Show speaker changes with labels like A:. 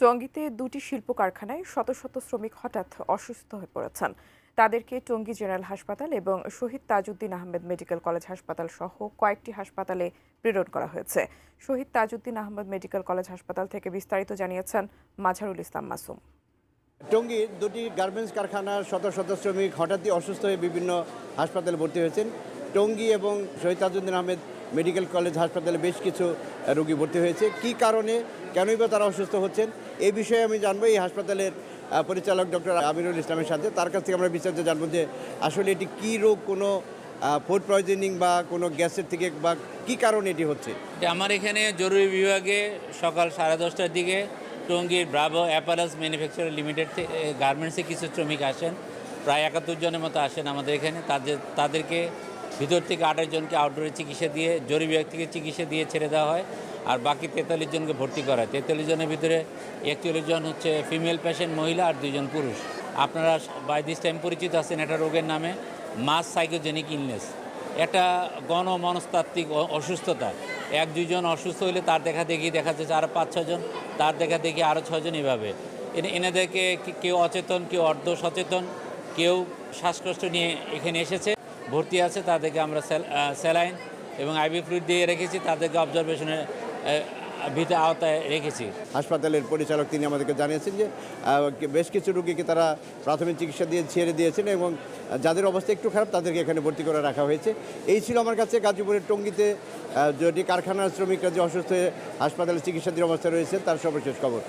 A: টঙ্গীতে দুটি শিল্প কারখানায় শত শত শ্রমিক হঠাৎ অসুস্থ হয়ে পড়েছেন। তাদেরকে টঙ্গী জেনারেল হাসপাতাল এবং শহীদ তাজউদ্দিন আহমেদ মেডিকেল কলেজ হাসপাতাল সহ কয়েকটি হাসপাতালে প্রেরণ করা হয়েছে। শহীদ তাজউদ্দিন আহমেদ মেডিকেল কলেজ হাসপাতাল থেকে বিস্তারিত জানিয়েছেন মাজহারুল ইসলাম মাসুম।
B: টঙ্গীর দুটি গার্মেন্টস কারখানার শত শত শ্রমিক হঠাৎই অসুস্থ হয়ে বিভিন্ন হাসপাতালে ভর্তি হয়েছেন। টঙ্গী এবং শহীদ তাজউদ্দিন আহমেদ মেডিকেল কলেজ হাসপাতালে বেশ কিছু রোগী ভর্তি হয়েছে। কী কারণে, কেনই বা তারা অসুস্থ হচ্ছেন, এই বিষয়ে আমি জানবো এই হাসপাতালের পরিচালক ডক্টর আমিরুল ইসলামের সাথে। তার কাছ থেকে আমরা বিস্তারিত জানবো যে আসলে এটি কী রোগ, কোনো ফুড পয়জনিং বা কোনো গ্যাসের থেকে, বা কী কারণে এটি হচ্ছে।
C: আমার এখানে জরুরি বিভাগে সকাল 10:30টার দিকে টঙ্গীর ব্রাভো অ্যাপারেলস ম্যানুফ্যাকচারার লিমিটেড গার্মেন্টসে কিছু শ্রমিক আসেন, প্রায় 71 জনের মতো আসেন আমাদের এখানে। তাদেরকে ভিতর থেকে 28 জনকে আউটডোরে চিকিৎসা দিয়ে, জরুরি বিভাগ থেকে চিকিৎসা দিয়ে ছেড়ে দেওয়া হয়, আর বাকি 43 জনকে ভর্তি করা হয়। 43 জনের ভিতরে 41 জন হচ্ছে ফিমেল পেশেন্ট, মহিলা, আর 2 জন পুরুষ। আপনারা বাই দিস টাইম পরিচিত আছেন একটা রোগের নামে মাস সাইকোজেনিক ইলনেস। একটা মনস্তাত্ত্বিক অসুস্থতা। 1-2 জন অসুস্থ হলে তার দেখা যাচ্ছে আরও 5-6 জন, তার দেখা দেখি আরও 6 জন। এভাবে এনাদেরকে কেউ অচেতন, কেউ অর্ধ সচেতন, কেউ শ্বাসকষ্ট নিয়ে এখানে এসেছে, ভর্তি আছে। তাদেরকে আমরা স্যালাইন এবং আইভি ফ্লুইড দিয়ে রেখেছি, তাদেরকে অবজারভেশনের ভিতরে আওতায় রেখেছি।
B: হাসপাতালের পরিচালক তিনি আমাদেরকে জানিয়েছেন যে বেশ কিছু রোগীকে তারা প্রাথমিক চিকিৎসা দিয়ে ছেড়ে দিয়েছেন এবং যাদের অবস্থা একটু খারাপ তাদেরকে এখানে ভর্তি করে রাখা হয়েছে। এই ছিল আমার কাছে গাজীপুরের টঙ্গীতে যেটি কারখানার শ্রমিকরা যে অসুস্থ হয়ে হাসপাতালে চিকিৎসাধীন অবস্থায় রয়েছে তার সর্বশেষ খবর।